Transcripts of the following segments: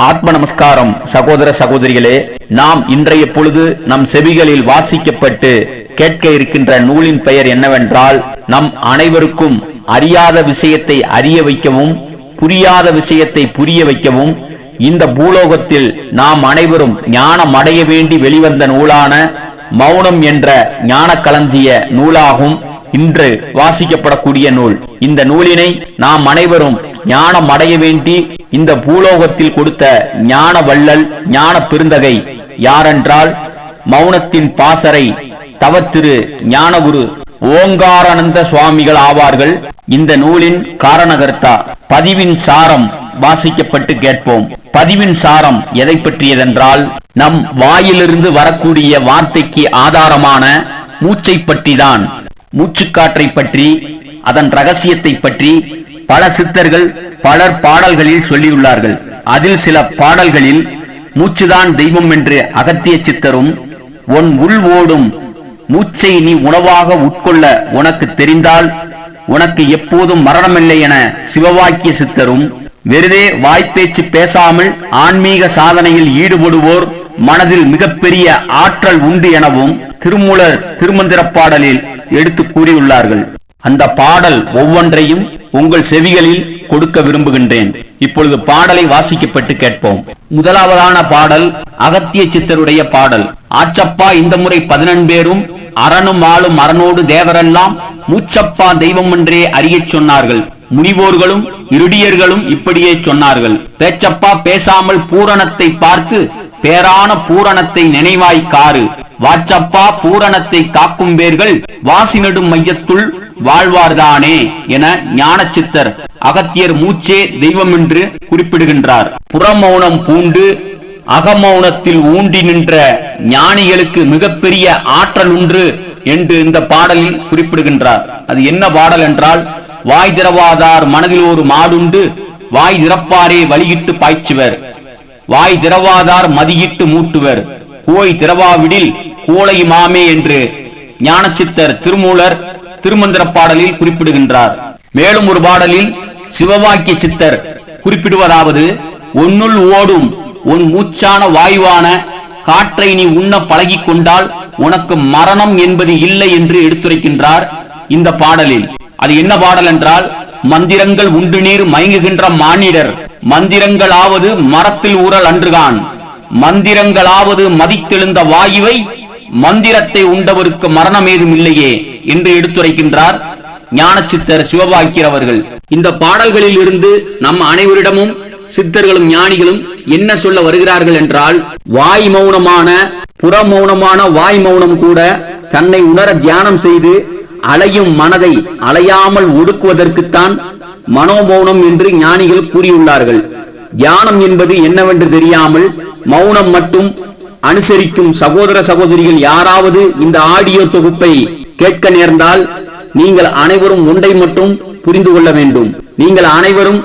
ஆத்ம நமஸ்காரம் சகோதர சகோதரிகளே, நாம் இன்றைய பொழுது நம் செவிகளில் வாசிக்கப்பட்டு கேட்க இருக்கின்ற நூலின் பெயர் என்னவென்றால், நம் அனைவருக்கும் அறியாத விஷயத்தை அறிய வைக்கவும் புரியாத விஷயத்தை புரிய வைக்கவும் இந்த பூலோகத்தில் நாம் அனைவரும் ஞானம் அடைய வேண்டி வெளிவந்த நூலான மௌனம் என்ற ஞான களஞ்சிய நூலாகும் இன்று வாசிக்கப்படக்கூடிய நூல். இந்த நூலினை நாம் அனைவரும் ஞானம் அடைய வேண்டி இந்த பூலோகத்தில் கொடுத்த ஞான வள்ளல் ஞான பெருந்தகை யாரென்றால் மௌனத்தின் பாசறை தவத்திரு ஞானகுரு ஓங்காரானந்த சுவாமிகள் ஆவார்கள். இந்த நூலின் காரணகர்த்தா. பதிவின் சாரம் வாசிக்கப்பட்டு கேட்போம். பதிவின் சாரம் எதை பற்றியதென்றால், நம் வாயிலிருந்து வரக்கூடிய வார்த்தைக்கு ஆதாரமான மூச்சை பற்றிதான். மூச்சுக்காற்றை பற்றி அதன் ரகசியத்தை பற்றி பல சித்தர்கள் பலர் பாடல்களில் சொல்லியுள்ளார்கள். அதில் சில பாடல்களில் மூச்சுதான் தெய்வம் என்று அகத்திய சித்தரும், உன் உள் ஓடும் மூச்சை நீ உணவாக உட்கொள்ள உனக்கு தெரிந்தால் உனக்கு எப்போதும் மரணமில்லை என சிவவாக்கிய சித்தரும், வெறுதே வாய்ப்பேச்சு பேசாமல் ஆன்மீக சாதனையில் ஈடுபடுவோர் மனதில் மிகப்பெரிய ஆற்றல் உண்டு எனவும் திருமூலர் திருமந்திர பாடலில் எடுத்து கூறியுள்ளார்கள். அந்த பாடல் ஒவ்வொன்றையும் உங்கள் செவிகளில் கொடுக்க விரும்புகின்றேன். இப்பொழுது பாடலை வாசிக்கப்பட்டு கேட்போம். முதலாவதான பாடல் அகத்திய சித்தருடைய பாடல். ஆச்சப்பா இந்த முறை 14 பேரும் அரணும் ஆளும் அரணோடு தேவரெல்லாம் மூச்சப்பா தெய்வம் என்றே அறியச் சொன்னார்கள். முனிவோர்களும் இருடியர்களும் இப்படியே சொன்னார்கள். பேச்சப்பா பேசாமல் பூரணத்தை பார்த்து பேரான பூரணத்தை நினைவாய் காரு. வாச்சப்பா பூரணத்தை காக்கும் பேர்கள் வாசிநடும் மையத்துள் வாழ்வார்தானே என ஞான சித்தர் அகத்தியர் மூச்சே தெய்வம் என்று குறிப்பிடுகின்றார். புறமௌனம் பூண்டு அகமௌனத்தில் ஊண்டி நின்ற ஞானிகளுக்கு மிகப்பெரிய ஆற்றல் உண்டு என்று இந்த பாடலில் குறிப்பிடுகின்றார். அது என்ன பாடல் என்றால், வாய் திறவாதார் மனதில் ஒரு மாடுண்டு வாய் திறப்பாரே வழியிட்டு பாய்ச்சுவர். வாய் திறவாதார் மதியிட்டு மூட்டுவர். கோய் திறவாவிடில் கோளை மாமே என்று ஞானசித்தர் திருமூலர் திருமந்திர பாடலில் குறிப்பிடுகின்றார். மேலும் ஒரு பாடலில் சிவவாக்கிய சித்தர் குறிப்பிடுவதாவது, ஒன்னுள் ஓடும் உன் மூச்சான வாயுவான காற்றை நீ உண்ண பழகி கொண்டால் உனக்கு மரணம் என்பது இல்லை என்று எடுத்துரைக்கின்றார் இந்த பாடலில். அது என்ன பாடல் என்றால், மந்திரங்கள் உண்டு நீர் மயங்குகின்ற மானிடர் மந்திரங்களாவது மரத்தில் ஊறல் அன்றுகான், மந்திரங்களாவது மதித்தெழுந்த வாயுவை மந்திரத்தை உண்டவருக்கு மரணம் ஏதும் இல்லையே என்று எடுத்துரைக்கின்றார் ஞானசித்தர் சிவவாக்கியர் அவர்கள். இந்த பாடல்களில் இருந்து நம் அனைவரிடமும் சித்தர்களும் ஞானிகளும் என்ன சொல்ல வருகிறார்கள் என்றால், வாய் மௌனமான புறமௌனமான வாய் மௌனம் கூட தன்னை உணர தியானம் செய்து அலையும் மனதை அலையாமல் ஒடுக்குவதற்குத்தான் மனோமௌனம் என்று ஞானிகள் கூறியுள்ளார்கள். தியானம் என்பது என்னவென்று தெரியாமல் மௌனம் மட்டும் அனுசரிக்கும் சகோதர சகோதரிகள் யாராவது இந்த ஆடியோ தொகுப்பை கேட்க நேர்ந்தால் நீங்கள் அனைவரும் ஒன்றை மட்டும் புரிந்து கொள்ள வேண்டும். நீங்கள் அனைவரும்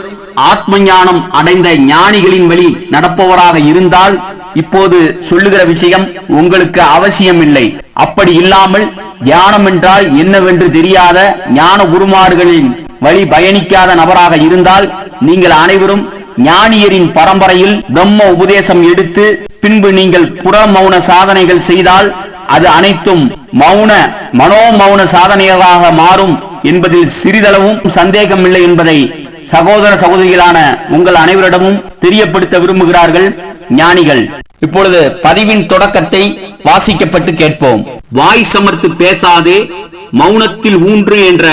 ஆத்ம ஞானம் அடைந்த ஞானிகளின் வழி நடப்பவராக இருந்தால் இப்போது சொல்லுகிற விஷயம் உங்களுக்கு அவசியம் இல்லை. அப்படி இல்லாமல் தியானம் என்றால் என்னவென்று தெரியாத ஞான குருமார்களின் வழி பயணிக்காத நபராக இருந்தால் நீங்கள் அனைவரும் ஞானியரின் பரம்பரையில் பிரம்ம உபதேசம் எடுத்து பின்பு நீங்கள் புற மௌன சாதனைகள் செய்தால் அது அனைத்தும் மனோமௌன சாதனைகளாக மாறும் என்பதில் சிறிதளவும் சந்தேகமில்லை என்பதை சகோதர சகோதரிகளான உங்கள் அனைவரிடமும் தெரியப்படுத்த விரும்புகிறார்கள் ஞானிகள். இப்பொழுது பதிவின் தொடக்கத்தை வாசிக்கப்பட்டு கேட்போம். வாய் சமர்த்து பேசாதே மௌனத்தில் ஊன்று என்ற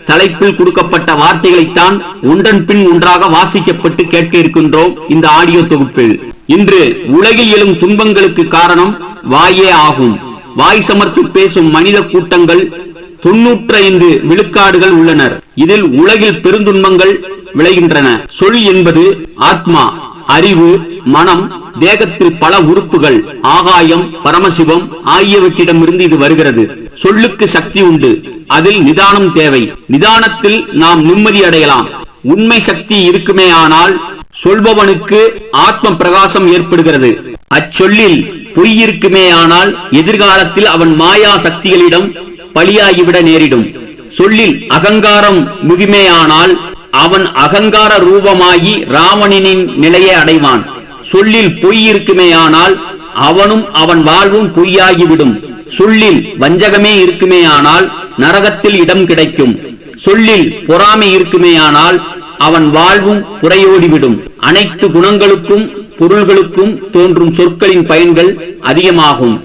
தலைப்பில் கொடுக்கப்பட்ட வார்த்தைகளைத்தான் ஒன்றன் பின் ஒன்றாக வாசிக்கப்பட்டு கேட்க இருக்கின்றோம் இந்த ஆடியோ தொகுப்பில். இன்று உலகில் எழும் துன்பங்களுக்கு காரணம் வாயே ஆகும். வாய் சமர்த்து பேசும் மனித கூட்டங்கள் 95 விழுக்காடுகள் உள்ளனர். இதில் உலகில் பெருந்துன்பங்கள் விளைகின்றன. சொல் என்பது ஆத்மா, அறிவு, மனம், தேகத்தில் பல உறுப்புகள், ஆகாயம், பரமசிவம் ஆகியவற்றிடமிருந்து இது வருகிறது. சொல்லுக்கு சக்தி உண்டு, அதில் நிதானம் தேவை. நிதானத்தில் நாம் நிம்மதி அடையலாம். உண்மை சக்தி இருக்குமே ஆனால் சொல்பவனுக்கு ஆத்ம பிரகாசம் ஏற்படுகிறது. அச்சொல்லில் பொய் இருக்குமே ஆனால் எதிர்காலத்தில் அவன் மாயா சக்திகளிடம் பலியாகிவிட நேரிடும். சொல்லில் அகங்காரம் மிகுமே ஆனால் அவன் அகங்கார ரூபமாகி ராவணனின் நிலையை அடைவான். சொல்லில் பொய் இருக்குமேயானால் அவனும் அவன் வாழ்வும் பொய்யாகிவிடும். சொல்லில் வஞ்சகமே இருக்குமேயானால் நரகத்தில் இடம் கிடைக்கும். சொல்லில் பொறாமை இருக்குமேயானால் அவன் வாழ்வும் புறையோடிவிடும். அனைத்து குணங்களுக்கும் பொருள்களுக்கும் தோன்றும் சொற்களின் பயன்கள் அதிகமாகும்.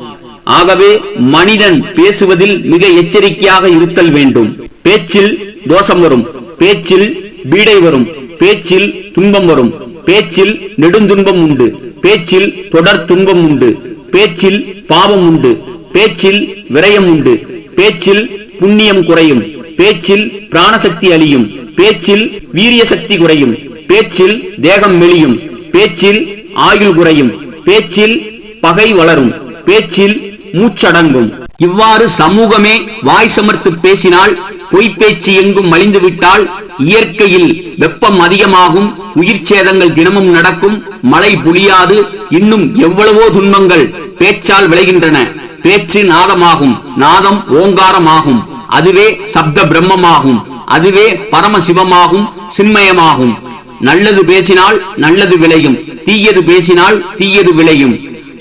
ஆகவே மனிதன் பேசுவதில் மிக எச்சரிக்கையாக இருத்தல் வேண்டும். பேச்சில் தோஷம் வரும், பேச்சில் பீடை வரும், பேச்சில் துன்பம் வரும், பேச்சில் நெடுந்துன்பம் உண்டு, பேச்சில் தொடர் துன்பம் உண்டு, பேச்சில் பாவம் உண்டு, பேச்சில் விரயம் உண்டு, பேச்சில் புண்ணியம் குறையும், பேச்சில் பிராணசக்தி அழியும், பேச்சில் வீரிய சக்தி குறையும், பேச்சில் தேகம் மெலியும், பேச்சில் ஆயுள் குறையும், பேச்சில் பகை வளரும், பேச்சில் மூச்சடங்கும். இவ்வாறு சமூகமே வாய் சமர்த்து பேசினால், பொய்ப்பேச்சு எங்கும் மலிந்துவிட்டால் இயற்கையில் வெப்பம் அதிகமாகும், உயிர் சேதங்கள் தினமும் நடக்கும், மழை பொழியாது, இன்னும் எவ்வளவோ துன்பங்கள் பேச்சால் விளைகின்றன. பேச்சு நாதமாகும், நாதம் ஓங்காரமாகும், அதுவே சப்த பிரம்மமாகும், அதுவே பரமசிவமாகும், சின்மயமாகும். நல்லது பேசினால் நல்லது விளையும், தீயது பேசினால் தீயது விளையும்.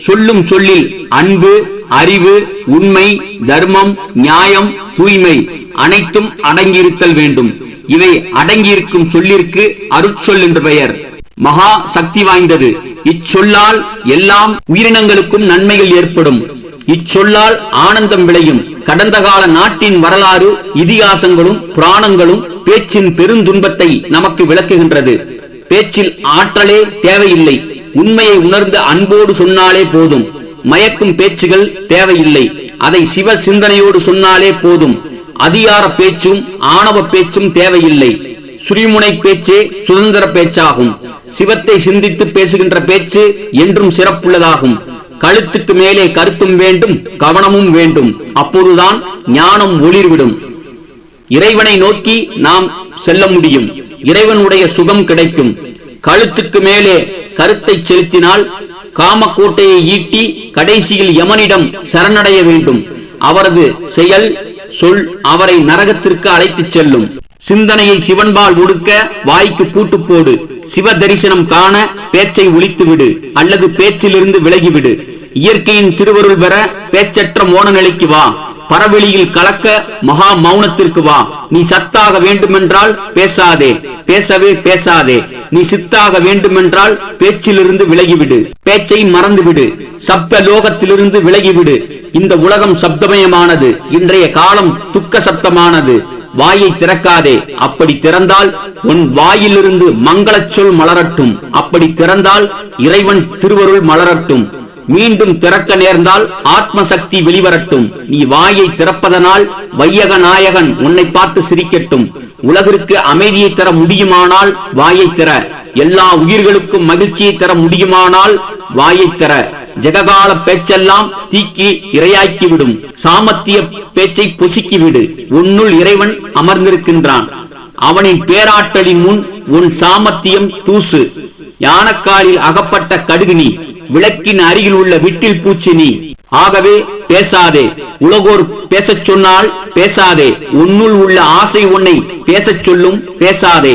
சொல்லும் சொல்லில் அன்பு, அறிவு, உண்மை, தர்மம், நியாயம், தூய்மை அனைத்தும் அடங்கியிருத்தல் வேண்டும். இவை அடங்கியிருக்கும் சொல்லிற்கு அருட்சொல் என்று பெயர். மகா சக்தி வாய்ந்தது. இச்சொல்லால் எல்லாம் உயிரினங்களுக்கும் நன்மைகள் ஏற்படும். இச்சொல்லால் ஆனந்தம் விளையும். கடந்த கால நாட்டின் வரலாறு, இதிகாசங்களும் புராணங்களும் பேச்சின் பெருந்துன்பத்தை நமக்கு விளக்குகின்றது. பேச்சில் ஆற்றலே தேவையில்லை. உண்மையை உணர்ந்து அன்போடு சொன்னாலே போதும். மயக்கும் பேச்சுகள் தேவையில்லை. அதை சிவ சிந்தனையோடு சொன்னாலே போதும். அதிகார பேச்சும் ஆணவ பேச்சும் தேவையில்லை. சுரிமுனை பேச்சே சுதந்திர பேச்சாகும். சிவத்தை சிந்தித்து பேசுகின்ற பேச்சு என்றும் சிறப்புள்ளதாகும். கழுத்துக்கு மேலே கருத்தும் வேண்டும், கவனமும் வேண்டும். அப்போதுதான் ஞானம் ஒளிர்விடும். இறைவனை நோக்கி நாம் செல்ல முடியும். இறைவனுடைய சுகம் கிடைக்கும். கழுத்துக்கு மேலே கருத்தை செலுத்தினால் காமக்கோட்டையை ஈட்டி கடைசியில் யமனிடம் சரணடைய வேண்டும். அவரது செயல் சொல் அவரை நரகத்திற்கு அழைத்துச் செல்லும். சிந்தனையை சிவன்பால் ஒடுக்க வாய்க்கு பூட்டு போடு. சிவ தரிசனம் காண பேச்சை ஒழித்துவிடு, அல்லது பேச்சிலிருந்து விலகிவிடு. இயற்கையின் திருவருள் பெற பேச்சற்ற மோன நிலைக்கு வா. பரவெளியில் கலக்க மகா மௌனத்திற்கு வா. நீ சத்தாக வேண்டுமென்றால் பேசாதே, பேசவே பேசாதே. நீ சித்தாக வேண்டுமென்றால் பேச்சிலிருந்து விலகிவிடு, பேச்சை மறந்துவிடு. சப்த லோகத்திலிருந்து விலகிவிடு. இந்த உலகம் சப்தமயமானது. இன்றைய காலம் துக்க சப்தமானது. வாயை திறக்காதே. அப்படி திறந்தால் உன் வாயிலிருந்து மங்களச் சொல் மலரட்டும். அப்படி திறந்தால் இறைவன் திருவருள் மலரட்டும். மீண்டும் திறக்க நேர்ந்தால் ஆத்ம சக்தி வெளிவரட்டும். நீ வாயை திறப்பதனால் வையக நாயகன் உன்னை பார்த்து சிரிக்கட்டும். உலகிற்கு அமைதியை தர முடியுமானால் வாயை திற. எல்லா உயிர்களுக்கும் மகிழ்ச்சியை தர முடியுமானால் வாயை திற. ஜெககால பேச்செல்லாம் தீக்கி இரையாக்கிவிடும். சாமத்திய பேச்சை பொசுக்கிவிடு. உன்னுள் இறைவன் அமர்ந்திருக்கின்றான். அவனின் பேராற்றலின் முன் உன் சாமத்தியம் தூசு. யானக்காலில் அகப்பட்ட கடுகு நீ. விளக்கின் அருகில் உள்ள விட்டில் பூச்சி நீ. ஆகவே பேசாதே. உலகோர் பேசச் சொன்னால் பேசாதே. உன்னுள் உள்ள ஆசை உன்னை பேசச் சொல்லும், பேசாதே.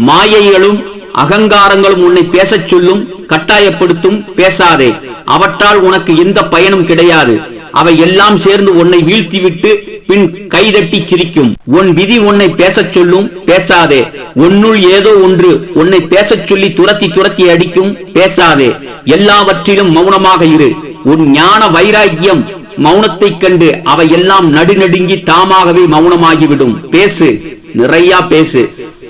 மாயைகளும் அகங்காரங்களும் உன்னை பேசச் சொல்லும், கட்டாயப்படுத்தும், பேசாதே. அவற்றால் உனக்கு எந்த பயனும் கிடையாது. அவை எல்லாம் சேர்ந்து உன்னை வீழ்த்திவிட்டு பின் கைதட்டி சிரிக்கும். உன் விதி உன்னை பேசச் சொல்லும், பேசாதே. உன்னுள் ஏதோ ஒன்று உன்னை பேசச் சொல்லி துரத்தி துரத்தி அடிக்கும், பேசாதே. எல்லாவற்றிலும் மௌனமாக இரு. உன் ஞான வைராக்கியம் மௌனத்தைக் கண்டு அவை எல்லாம் நடுநடுங்கி தாமாகவே மௌனமாகிவிடும். பேசு, நிறைய பேசு.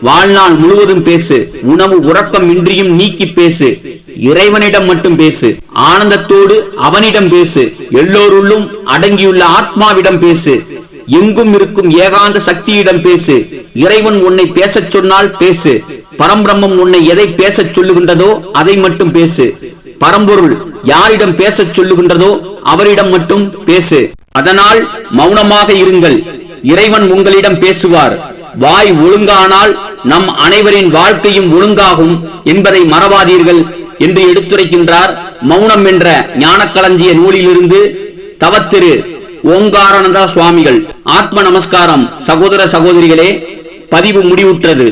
வாழ்நாள் முழுவதும் பேசு. உணவு உறக்கம் இன்றியும் நீக்கி பேசு. இறைவனிடம் மட்டும் பேசு. ஆனந்தத்தோடு அவனிடம் பேசு. எல்லோருள்ளும் அடங்கியுள்ள ஆத்மாவிடம் பேசு. எங்கும் இருக்கும் ஏகாந்த சக்தியிடம் பேசு. இறைவன் உன்னை பேசச் சொன்னால் பேசு. பரம்பிரம்மம் உன்னை எதை பேசச் சொல்லுகின்றதோ அதை மட்டும் பேசு. பரம்பொருள் யாரிடம் பேசச் சொல்லுகின்றதோ அவரிடம் மட்டும் பேசு. அதனால் மௌனமாக இருங்கள். இறைவன் உங்களிடம் பேசுவார். வாய் ஒழுங்கானால் நம் அனைவரின் வாழ்க்கையும் ஒழுங்காகும் என்பதை மறவாதீர்கள் என்று எடுத்துரைக்கின்றார் மௌனம் என்ற ஞானக்களஞ்சிய நூலிலிருந்து தவத்திரு ஓங்காரானந்தா சுவாமிகள். ஆத்ம நமஸ்காரம். சகோதர சகோதரிகளே, பதிவு முடிவுற்றது.